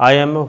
IMF,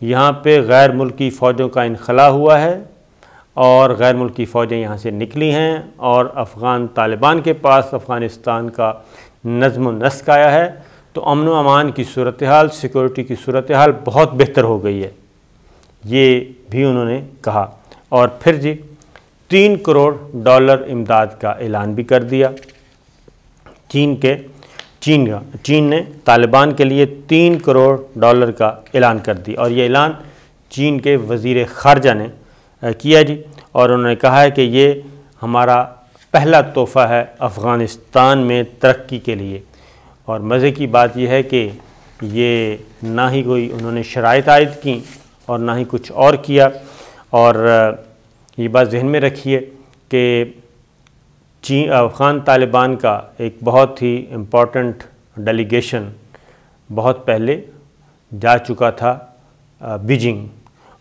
یہاں پہ غیر ملکی فوجوں کا انخلا ہوا ہے اور غیر ملکی فوجیں یہاں سے نکلی ہیں اور افغان طالبان کے پاس افغانستان کا نظم و نسق آیا ہے، تو امن و امان کی صورتحال، سیکورٹی کی صورتحال بہت بہتر ہو گئی ہے، یہ بھی انہوں نے کہا۔ اور پھر جی $3 کروڑ امداد کا اعلان بھی کر دیا۔ چین نے طالبان کے لیے $3 کروڑ کا اعلان کر دیا، اور یہ اعلان چین کے وزیر خارجہ نے کیا جی، اور انہوں نے کہا ہے کہ یہ ہمارا پہلا تحفہ ہے افغانستان میں ترقی کے لیے۔ اور مزے کی بات یہ ہے کہ یہ نہ ہی کوئی انہوں نے شرائط عائد کی اور نہ ہی کچھ اور کیا، اور یہ بات ذہن میں رکھیے کہ افغان طالبان کا ایک بہت ہی امپورٹنٹ ڈیلیگیشن بہت پہلے جا چکا تھا بیجنگ،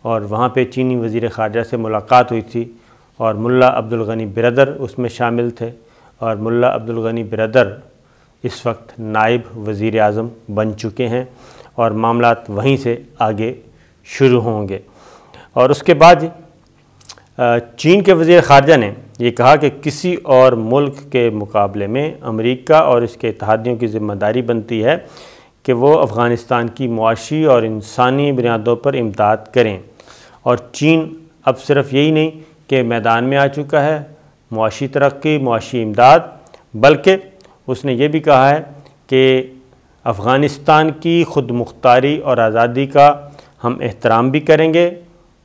اور وہاں پہ چینی وزیر خارجہ سے ملاقات ہوئی تھی، اور ملا عبدالغنی برادر اس میں شامل تھے، اور ملا عبدالغنی برادر اس وقت نائب وزیر اعظم بن چکے ہیں، اور معاملات وہیں سے آگے شروع ہوں گے۔ اور اس کے بعد چین کے وزیر خارجہ نے یہ کہا کہ کسی اور ملک کے مقابلے میں امریکہ اور اس کے اتحادیوں کی ذمہ داری بنتی ہے کہ وہ افغانستان کی معاشی اور انسانی بنیادوں پر امداد کریں، اور چین اب صرف یہی نہیں کہ میدان میں آ چکا ہے معاشی ترقی، معاشی امداد، بلکہ اس نے یہ بھی کہا ہے کہ افغانستان کی خود مختاری اور آزادی کا ہم احترام بھی کریں گے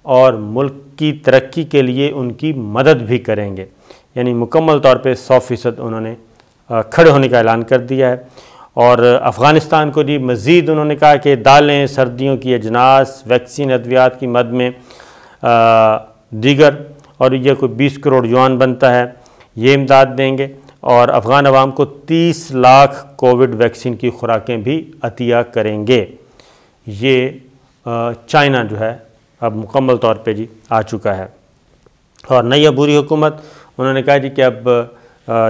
اور ملک کی ترقی کے لیے ان کی مدد بھی کریں گے، یعنی مکمل طور پہ 100% انہوں نے کھڑے ہونے کا اعلان کر دیا ہے۔ اور افغانستان کو جی مزید انہوں نے کہا کہ دالیں، سردیوں کی اجناس، ویکسین، ادویات کی مد میں دیگر، اور یہ کوئی 20 کروڑ یوان بنتا ہے، یہ امداد دیں گے، اور افغان عوام کو 30 لاکھ کووڈ ویکسین کی خوراکیں بھی عطیہ کریں گے۔ یہ چائنا جو ہے اب مکمل طور پہ جی آ چکا ہے۔ اور نئی عبوری حکومت انہوں نے کہا جی کہ اب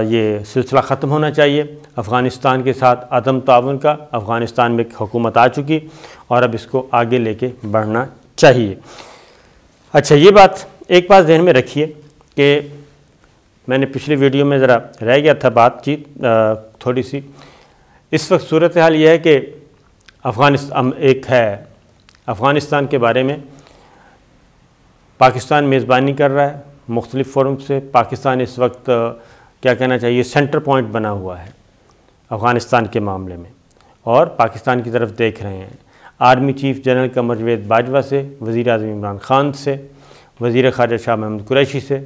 یہ سلسلہ ختم ہونا چاہیے افغانستان کے ساتھ عدم تعاون کا، افغانستان میں ایک حکومت آ چکی اور اب اس کو آگے لے کے بڑھنا چاہیے۔ اچھا، یہ ایک بات ذہن میں رکھیے کہ میں نے پچھلی ویڈیو میں ذرا رہ گیا تھا بات چیت تھوڑی سی، اس وقت صورتحال یہ ہے کہ افغانستان کے بارے میں پاکستان میزبانی کر رہا ہے مختلف فورم سے۔ پاکستان اس وقت کیا کہنا چاہیے سینٹر پوائنٹ بنا ہوا ہے افغانستان کے معاملے میں، اور پاکستان کی طرف دیکھ رہے ہیں۔ Army chief general Qamar Javed Bajwa سے، وزیر اعظم عمران خان سے، وزیر خارجہ شاہ محمود قریشی سے،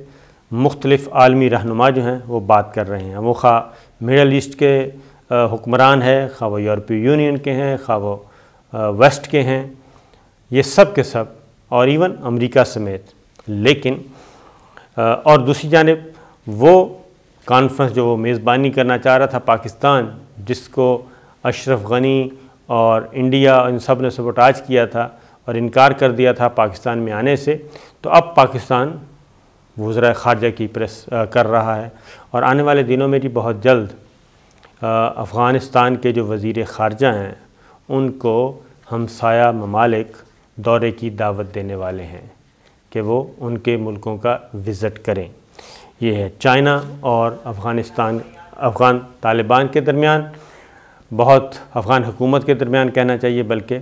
مختلف عالمی رہنما جو ہیں وہ بات کر رہے ہیں، وہ خواہ مڈل ایسٹ کے حکمران ہیں، خواہ وہ یورپی یونین کے ہیں، خواہ وہ ویسٹ کے ہیں، یہ سب کے سب، اور ایون امریکہ سمیت۔ لیکن اور دوسری جانب وہ کانفرنس جو وہ میزبانی کرنا چاہ رہا تھا پاکستان، جس کو اشرف غنی اور انڈیا ان سب نے سبوٹاج کیا تھا اور انکار کر دیا تھا پاکستان میں آنے سے، تو اب پاکستان وزراء خارجہ کی پریس کر رہا ہے، اور آنے والے دنوں میں جی بہت جلد افغانستان کے جو وزیر خارجہ ہیں ان کو ہمسایہ ممالک دورے کی دعوت دینے والے ہیں کہ وہ ان کے ملکوں کا وزٹ کریں۔ یہ ہے چائنا اور افغان طالبان کے درمیان، بہت افغان حکومت کے درمیان کہنا چاہیے، بلکہ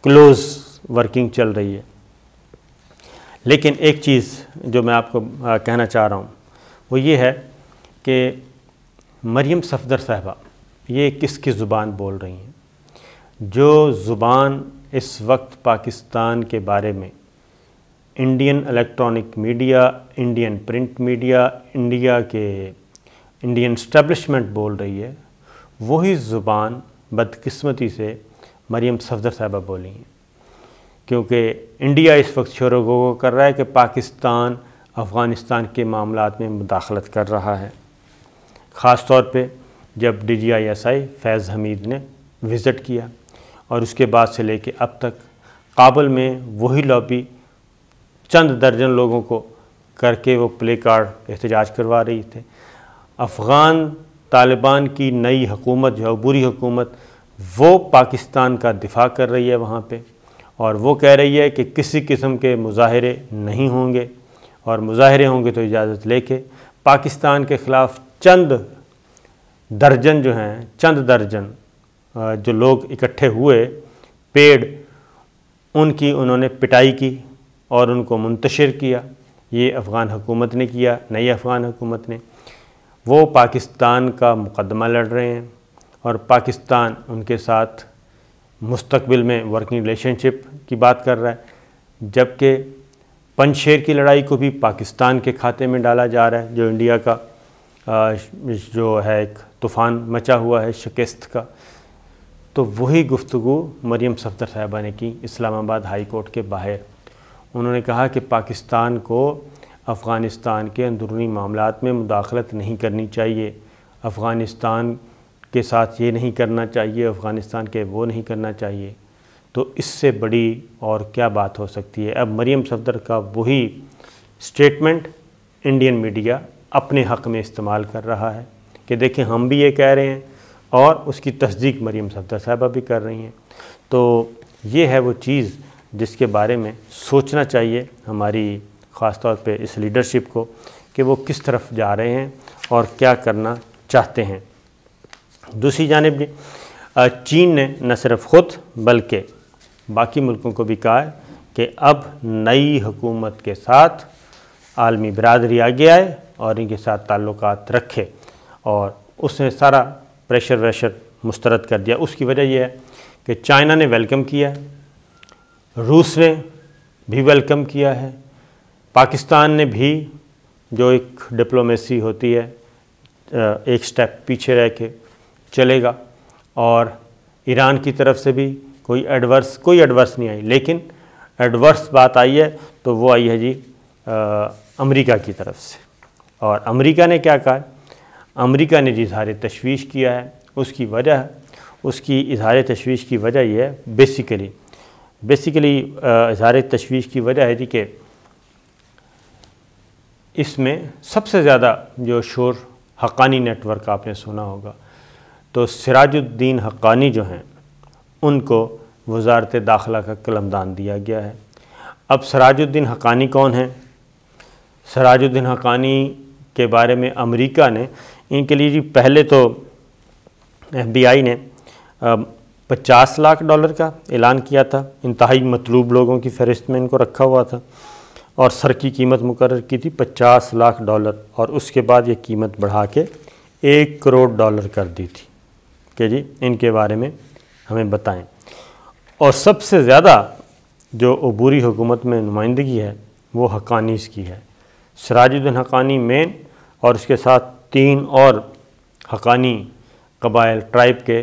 کلوز ورکنگ چل رہی ہے۔ لیکن ایک چیز جو میں آپ کو کہنا چاہ رہا ہوں وہ یہ ہے کہ مریم صفدر صاحبہ یہ کس کی زبان بول رہی ہیں؟ جو زبان اس وقت پاکستان کے بارے میں Indian electronic media, Indian print media, Indian establishment بول رہی ہے، وہی زبان بدقسمتی سے مریم صفدر صاحبہ بولی ہیں، کیونکہ انڈیا اس وقت شور و گو کر رہا ہے کہ پاکستان افغانستان کے معاملات میں مداخلت کر رہا ہے، خاص طور پہ جب DGISI فیض حمید نے وزٹ کیا، اور اس کے بعد سے لے کے اب تک کابل میں وہی لابی چند درجن لوگوں کو کر کے وہ پلے کارڈ احتجاج کروا رہی تھے۔ افغان طالبان کی نئی حکومت جو ہے عبوری حکومت، وہ پاکستان کا دفاع کر رہی ہے وہاں پہ، اور وہ کہہ رہی ہے کہ کسی قسم کے مظاہرے نہیں ہوں گے، اور مظاہرے ہوں گے تو اجازت لے کے پاکستان کے خلاف چند درجن جو لوگ اکٹھے ہوئے پیڈ، ان کی انہوں نے پٹائی کی اور ان کو منتشر کیا۔ یہ افغان حکومت نے کیا، نئی افغان حکومت نے۔ وہ پاکستان کا مقدمہ لڑ رہے ہیں اور پاکستان ان کے ساتھ مستقبل میں ورکنگ ریلیشن شپ کی بات کر رہا ہے، جبکہ پنجشیر کی لڑائی کو بھی پاکستان کے کھاتے میں ڈالا جا رہا ہے، جو انڈیا کا جو ہے ایک طوفان مچا ہوا ہے شکست کا۔ تو وہی گفتگو مریم صفدر صاحبہ نے کی اسلام آباد ہائی کورٹ کے باہر۔ انہوں نے کہا کہ پاکستان کو افغانستان کے اندرونی معاملات میں مداخلت نہیں کرنی چاہیے، افغانستان کے ساتھ یہ نہیں کرنا چاہیے، افغانستان کے وہ نہیں کرنا چاہیے۔ تو اس سے بڑی اور کیا بات ہو سکتی ہے؟ اب مریم صفدر کا وہی سٹیٹمنٹ انڈین میڈیا اپنے حق میں استعمال کر رہا ہے کہ دیکھیں ہم بھی یہ کہہ رہے ہیں، اور اس کی تصدیق مریم صفدر صاحبہ بھی کر رہی ہیں۔ تو یہ ہے وہ چیز جس کے بارے میں سوچنا چاہیے ہماری خاص طور پہ اس لیڈرشپ کو کہ وہ کس طرف جا رہے ہیں اور کیا کرنا چاہتے ہیں۔ دوسری جانب چین نے نہ صرف خود بلکہ باقی ملکوں کو بھی کہا ہے کہ اب نئی حکومت کے ساتھ عالمی برادری آگے آئے اور ان کے ساتھ تعلقات رکھے، اور اس نے سارا پریشر مسترد کر دیا۔ اس کی وجہ یہ ہے کہ چائنا نے ویلکم کیا ہے، روس نے بھی ویلکم کیا ہے، پاکستان نے بھی، جو ایک ڈپلومیسی ہوتی ہے ایک سٹیپ پیچھے رہ کے چلے گا، اور ایران کی طرف سے بھی کوئی ایڈورس نہیں آئی، لیکن ایڈورس بات آئی ہے تو وہ آئی ہے جی امریکہ کی طرف سے۔ اور امریکہ نے کیا کہا ہے؟ امریکہ نے جی اظہار تشویش کیا ہے۔ اس کی اظہار تشویش کی وجہ یہ ہے بیسیکلی اظہار تشویش کی وجہ ہے جی کہ اس میں سب سے زیادہ جو شور حقانی نیٹ ورک آپ نے سنا ہوگا، تو سراج الدین حقانی جو ہیں ان کو وزارت داخلہ کا قلمدان دیا گیا ہے۔ اب سراج الدین حقانی کون ہیں؟ سراج الدین حقانی کے بارے میں امریکہ نے ان کے لیے جی پہلے تو ایف بی آئی نے $50 لاکھ کا اعلان کیا تھا، انتہائی مطلوب لوگوں کی فہرست میں ان کو رکھا ہوا تھا، اور سر کی قیمت مقرر کی تھی $50 لاکھ، اور اس کے بعد یہ قیمت بڑھا کے $1 کروڑ کر دی تھی کہ جی ان کے بارے میں ہمیں بتائیں۔ اور سب سے زیادہ جو عبوری حکومت میں نمائندگی ہے وہ حقانیز کی ہے۔ سراج الدین حقانی مین، اور اس کے ساتھ 3 اور حقانی قبائل ٹرائب کے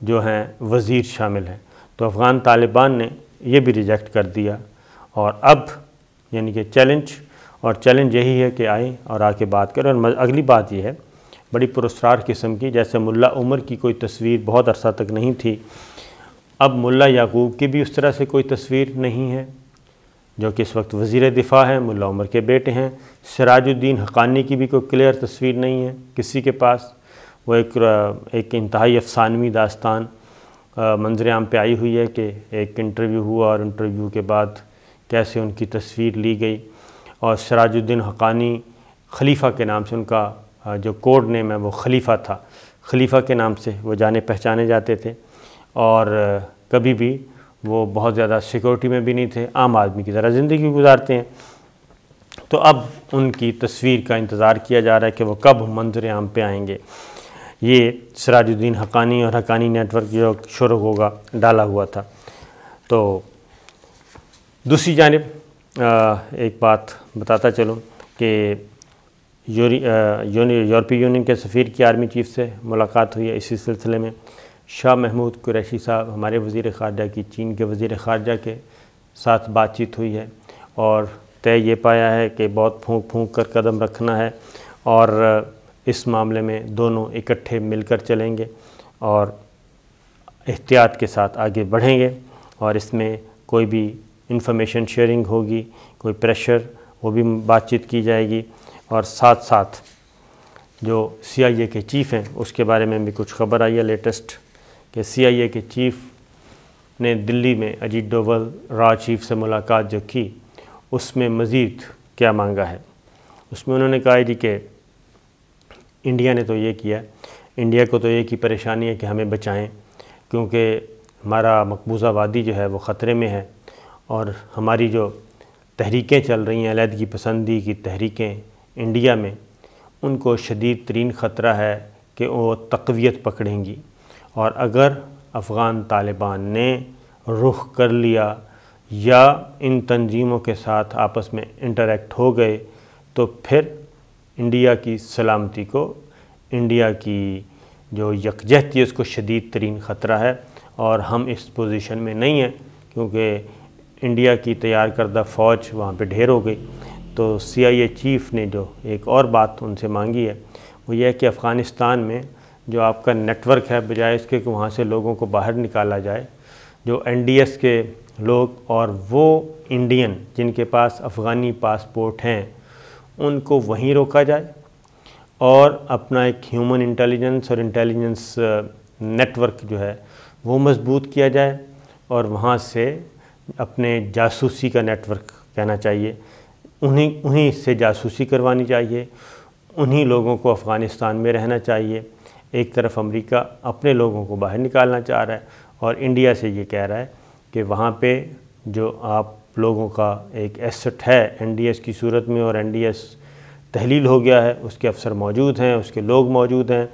جو ہیں وزیر شامل ہیں۔ تو افغان طالبان نے یہ بھی ریجیکٹ کر دیا، اور اب یعنی کہ چیلنج یہی ہے کہ آئیں اور آ کے بات کریں۔ اور اگلی بات یہ ہے بڑی پراسرار قسم کی، جیسے ملا عمر کی کوئی تصویر بہت عرصہ تک نہیں تھی، اب ملا یعقوب کی بھی اس طرح سے کوئی تصویر نہیں ہے، جو کہ اس وقت وزیر دفاع ہیں، ملا عمر کے بیٹے ہیں۔ سراج الدین حقانی کی بھی کوئی کلیئر تصویر نہیں ہے کسی کے پاس، وہ ایک انتہائی افسانوی داستان منظر عام پہ آئی ہوئی ہے کہ ایک انٹرویو ہوا اور انٹرویو کے بعد کیسے ان کی تصویر لی گئی، اور سراج الدین حقانی خلیفہ کے نام سے، ان کا جو کوڈ نیم ہے وہ خلیفہ تھا، خلیفہ کے نام سے وہ جانے پہچانے جاتے تھے، اور کبھی بھی وہ بہت زیادہ سیکورٹی میں بھی نہیں تھے، عام آدمی کی طرح زندگی گزارتے ہیں۔ تو اب ان کی تصویر کا انتظار کیا جا رہا ہے کہ وہ کب منظر عام پہ آئیں گے۔ یہ سراج الدین حقانی اور حقانی نیٹ ورک جو شروع ہوگا ڈالا ہوا تھا۔ تو دوسری جانب ایک بات بتاتا چلوں کہ یورپی یونین کے سفیر کی آرمی چیف سے ملاقات ہوئی ہے اسی سلسلے میں۔ شاہ محمود قریشی صاحب ہمارے وزیر خارجہ کی چین کے وزیر خارجہ کے ساتھ بات چیت ہوئی ہے، اور طے یہ پایا ہے کہ بہت پھونک کر قدم رکھنا ہے، اور اس معاملے میں دونوں اکٹھے مل کر چلیں گے اور احتیاط کے ساتھ آگے بڑھیں گے، اور اس میں کوئی بھی انفارمیشن شیئرنگ ہوگی، کوئی پریشر، وہ بھی بات چیت کی جائے گی۔ اور ساتھ ساتھ جو CIA کے چیف ہیں اس کے بارے میں بھی کچھ خبر آئی ہے لیٹسٹ، کہ CIA کے چیف نے دلی میں اجیت ڈوبھل را چیف سے ملاقات جو کی اس میں مزید کیا مانگا ہے؟ اس میں انہوں نے کہا جی کہ انڈیا نے تو یہ کیا، انڈیا کو تو ایک ہی پریشانی ہے کہ ہمیں بچائیں، کیونکہ ہمارا مقبوضہ وادی جو ہے وہ خطرے میں ہے، اور ہماری جو تحریکیں چل رہی ہیں علیحدگی پسندی کی تحریکیں انڈیا میں، ان کو شدید ترین خطرہ ہے کہ وہ تقویت پکڑیں گی، اور اگر افغان طالبان نے رخ کر لیا یا ان تنظیموں کے ساتھ آپس میں انٹریکٹ ہو گئے تو پھر انڈیا کی سلامتی کو، انڈیا کی جو یکجہتی ہے اس کو شدید ترین خطرہ ہے، اور ہم اس پوزیشن میں نہیں ہیں کیونکہ انڈیا کی تیار کردہ فوج وہاں پہ ڈھیر ہو گئی۔ تو CIA چیف نے جو ایک اور بات ان سے مانگی ہے وہ یہ ہے کہ افغانستان میں جو آپ کا نیٹ ورک ہے، بجائے اس کے کہ وہاں سے لوگوں کو باہر نکالا جائے، جو NDS کے لوگ اور وہ انڈین جن کے پاس افغانی پاسپورٹ ہیں ان کو وہیں روکا جائے، اور اپنا ایک ہیومن انٹیلیجنس اور انٹیلیجنس نیٹ ورک جو ہے وہ مضبوط کیا جائے، اور وہاں سے اپنے جاسوسی کا نیٹ ورک کہنا چاہیے، انہیں سے جاسوسی کروانی چاہیے، انہی لوگوں کو افغانستان میں رہنا چاہیے۔ ایک طرف امریکہ اپنے لوگوں کو باہر نکالنا چاہ رہا ہے اور انڈیا سے یہ کہہ رہا ہے کہ وہاں پہ جو آپ لوگوں کا ایک ایسٹ ہے NDS کی صورت میں، اور NDS تحلیل ہو گیا ہے، اس کے افسر موجود ہیں، اس کے لوگ موجود ہیں،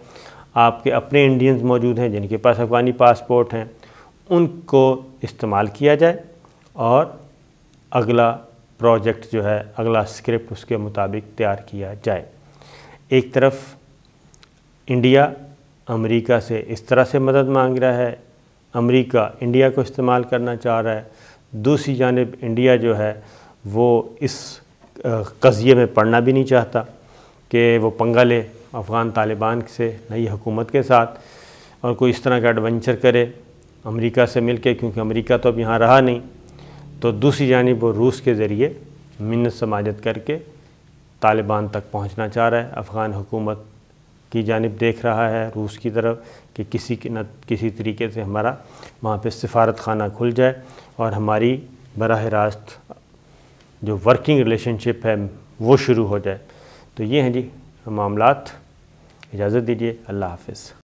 آپ کے اپنے انڈینز موجود ہیں جن کے پاس افغانی پاسپورٹ ہیں، ان کو استعمال کیا جائے اور اگلا پروجیکٹ جو ہے، اگلا اسکرپٹ اس کے مطابق تیار کیا جائے۔ ایک طرف انڈیا امریکہ سے اس طرح سے مدد مانگ رہا ہے، امریکہ انڈیا کو استعمال کرنا چاہ رہا ہے، دوسری جانب انڈیا جو ہے وہ اس قضیے میں پڑنا بھی نہیں چاہتا کہ وہ پنگا لے افغان طالبان سے، نئی حکومت کے ساتھ، اور کوئی اس طرح کا ایڈونچر کرے امریکہ سے مل کے، کیونکہ امریکہ تو اب یہاں رہا نہیں۔ تو دوسری جانب وہ روس کے ذریعے منت سماجت کر کے طالبان تک پہنچنا چاہ رہا ہے، افغان حکومت کی جانب دیکھ رہا ہے روس کی طرف کہ کسی طریقے سے ہمارا وہاں پہ سفارت خانہ کھل جائے اور ہماری براہ راست جو ورکنگ ریلیشن شپ ہے وہ شروع ہو جائے۔ تو یہ ہیں جی معاملات۔ اجازت دیجیے، اللہ حافظ۔